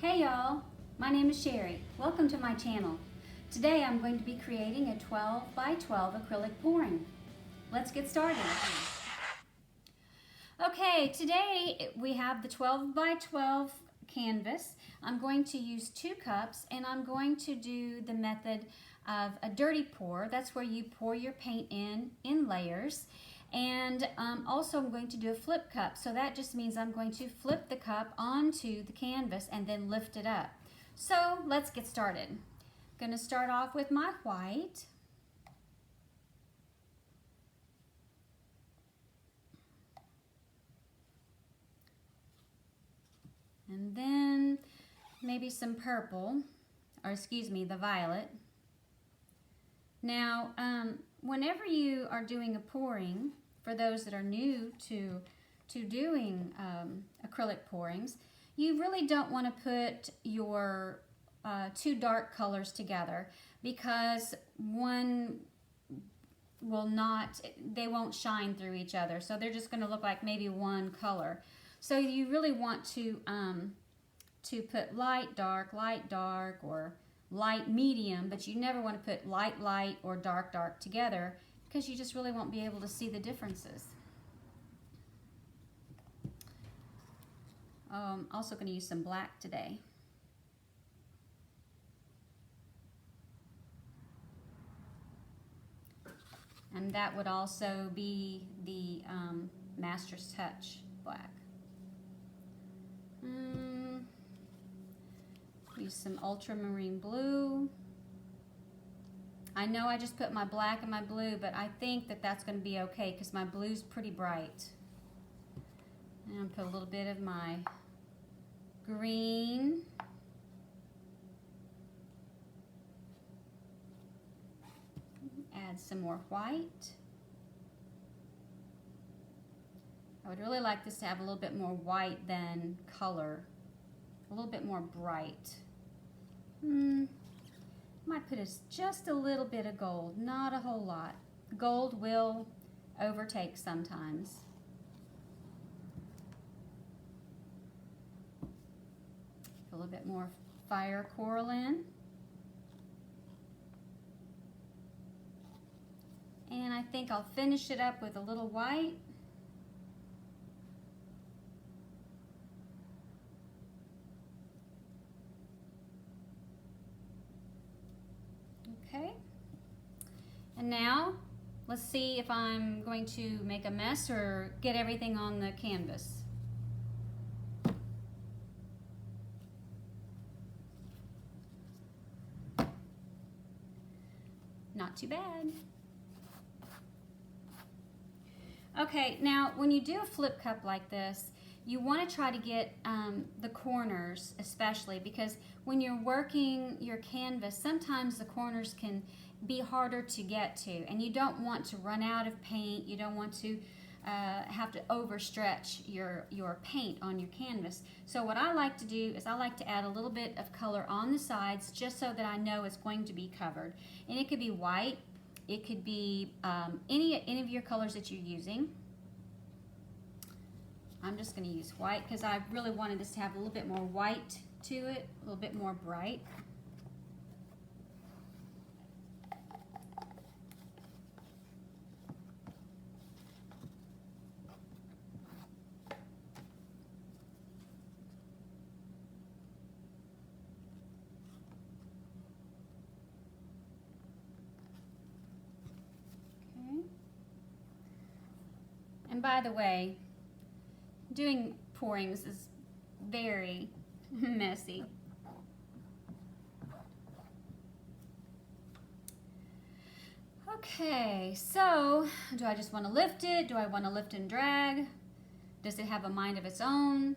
Hey y'all, my name is Sherry. Welcome to my channel. Today I'm going to be creating a 12 by 12 acrylic pouring. Let's get started. Okay, today we have the 12 by 12 canvas. I'm going to use 2 cups and I'm going to do the method of a dirty pour. That's where you pour your paint in layers. And also I'm going to do a flip cup. So that just means I'm going to flip the cup onto the canvas and then lift it up. So let's get started. I'm going to start off with my white. And then maybe some purple, or excuse me, the violet. Now, whenever you are doing a pouring, for those that are new to doing acrylic pourings, you really don't want to put your 2 dark colors together because one will not, they won't shine through each other. So they're just going to look like maybe one color. So you really want to put light, dark, or light, medium, but you never want to put light, light, or dark, dark together because you just really won't be able to see the differences. I'm also going to use some black today. And that would also be the Master's Touch black. Use some ultramarine blue. I know I just put my black and my blue, but I think that that's going to be okay because my blue's pretty bright. And I'll put a little bit of my green. Add some more white. I would really like this to have a little bit more white than color, a little bit more bright. Might put just a little bit of gold, not a whole lot. Gold will overtake sometimes. Put a little bit more fire coral in. And I think I'll finish it up with a little white. Okay, and now let's see if I'm going to make a mess or get everything on the canvas. Not too bad. Okay, now when you do a flip cup like this, you want to try to get the corners especially, because when you're working your canvas, sometimes the corners can be harder to get to, and you don't want to run out of paint. You don't want to have to overstretch your paint on your canvas. So what I like to do is I like to add a little bit of color on the sides just so that I know it's going to be covered. And it could be white, it could be any of your colors that you're using. I'm just going to use white because I really wanted this to have a little bit more white to it, a little bit more bright. Okay. And by the way, doing pourings is very messy. Okay, so do I just want to lift it? Do I want to lift and drag? Does it have a mind of its own?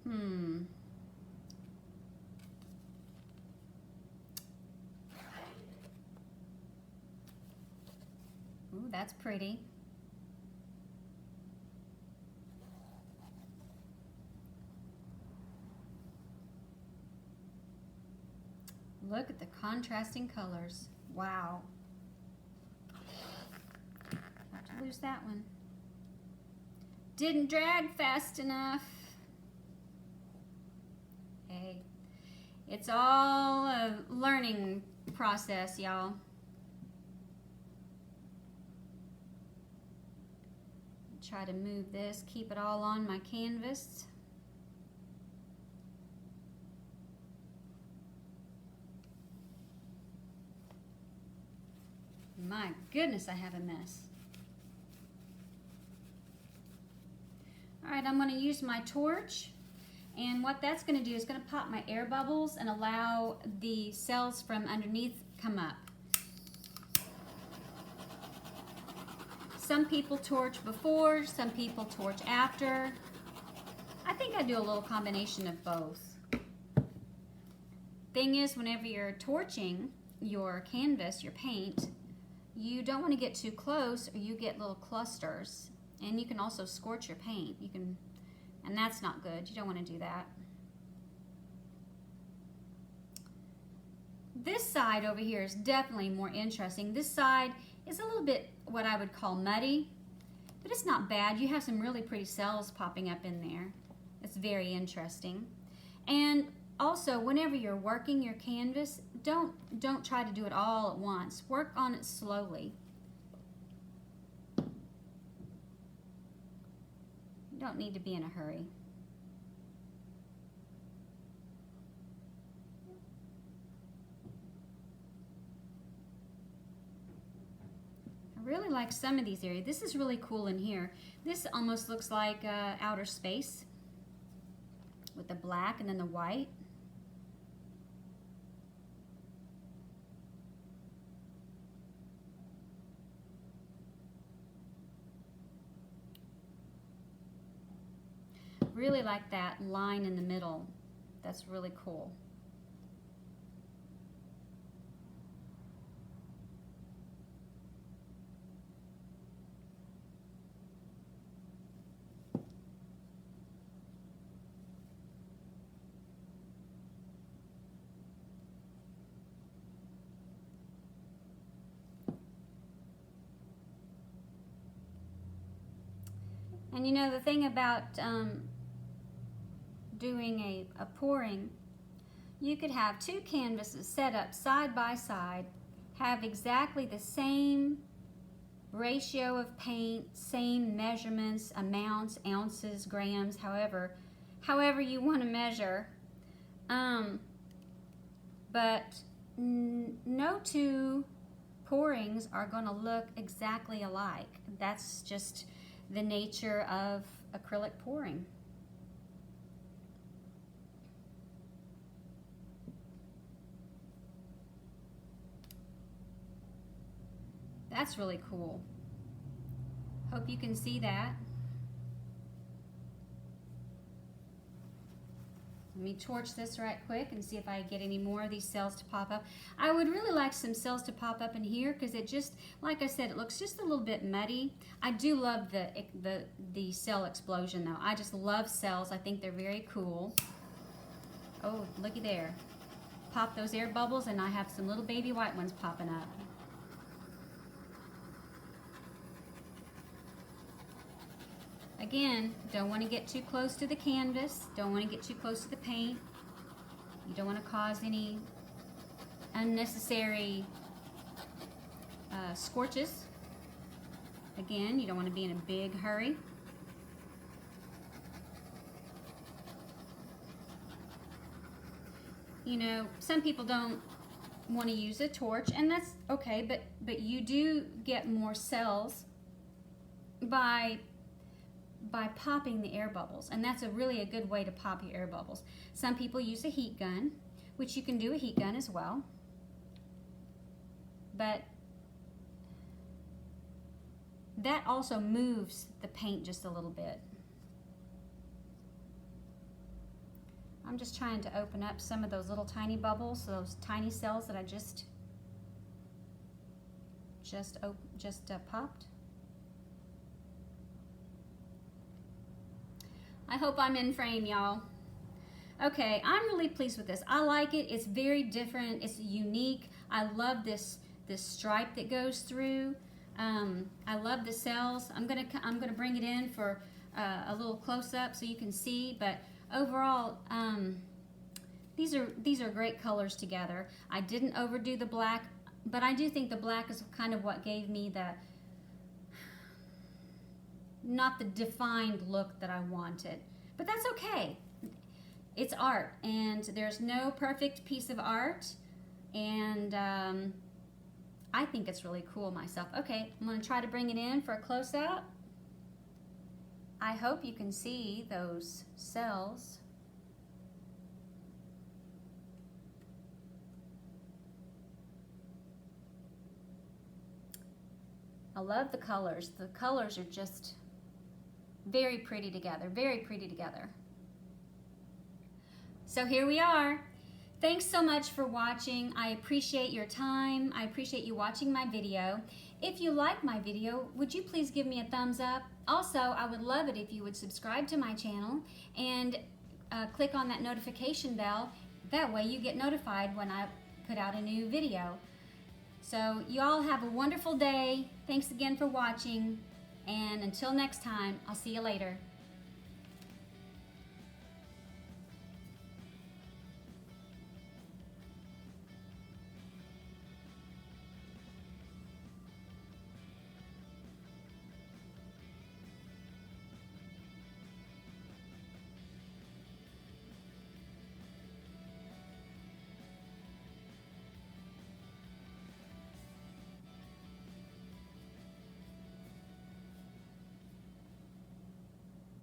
Ooh, that's pretty. Look at the contrasting colors. Wow. Have to lose that one. Didn't drag fast enough. It's all a learning process, y'all. Try to move this, keep it all on my canvas. My goodness, I have a mess. All right, I'm going to use my torch, and what that's going to do is going to pop my air bubbles and allow the cells from underneath come up. Some people torch before, some people torch after. I think I do a little combination of both. Thing is, whenever you're torching your canvas, your paint, you don't want to get too close or you get little clusters. And you can also scorch your paint. And that's not good. You don't want to do that. This side over here is definitely more interesting. This side is a little bit what I would call muddy, but it's not bad. You have some really pretty cells popping up in there. It's very interesting. And also, whenever you're working your canvas, don't try to do it all at once. Work on it slowly. You don't need to be in a hurry. I really like some of these areas. This is really cool in here. This almost looks like outer space with the black and then the white. Really like that line in the middle. That's really cool. And you know, the thing about doing a pouring, you could have two canvases set up side by side, have exactly the same ratio of paint, same measurements, amounts, ounces, grams, however you want to measure, but no two pourings are going to look exactly alike. That's just the nature of acrylic pouring. That's really cool. Hope you can see that. Let me torch this right quick and see if I get any more of these cells to pop up. I would really like some cells to pop up in here because it just, like I said, it looks just a little bit muddy. I do love the cell explosion though. I just love cells. I think they're very cool. Oh, looky there. Pop those air bubbles and I have some little baby white ones popping up. Again, don't want to get too close to the canvas, don't want to get too close to the paint. You don't want to cause any unnecessary scorches. Again, you don't want to be in a big hurry. You know, some people don't want to use a torch, and that's okay, but you do get more cells by popping the air bubbles, and that's really a good way to pop your air bubbles. Some people use a heat gun, which you can do a heat gun as well, but that also moves the paint just a little bit. I'm just trying to open up some of those little tiny bubbles, those tiny cells that I just popped. I hope I'm in frame, y'all. Okay, I'm really pleased with this. I like it. It's very different. It's unique. I love this stripe that goes through. I love the cells. I'm gonna bring it in for a little close up so you can see. But overall, These are great colors together. I didn't overdo the black, but I do think the black is kind of what gave me the, not the defined look that I wanted. But that's okay. It's art, and there's no perfect piece of art, and I think it's really cool myself. Okay, I'm going to try to bring it in for a close-up. I hope you can see those cells. I love the colors. The colors are just very pretty together, very pretty together. So here we are. Thanks so much for watching. I appreciate your time. I appreciate you watching my video. If you like my video, would you please give me a thumbs up? Also, I would love it if you would subscribe to my channel and click on that notification bell. That way you get notified when I put out a new video. So you all have a wonderful day. Thanks again for watching. And until next time, I'll see you later.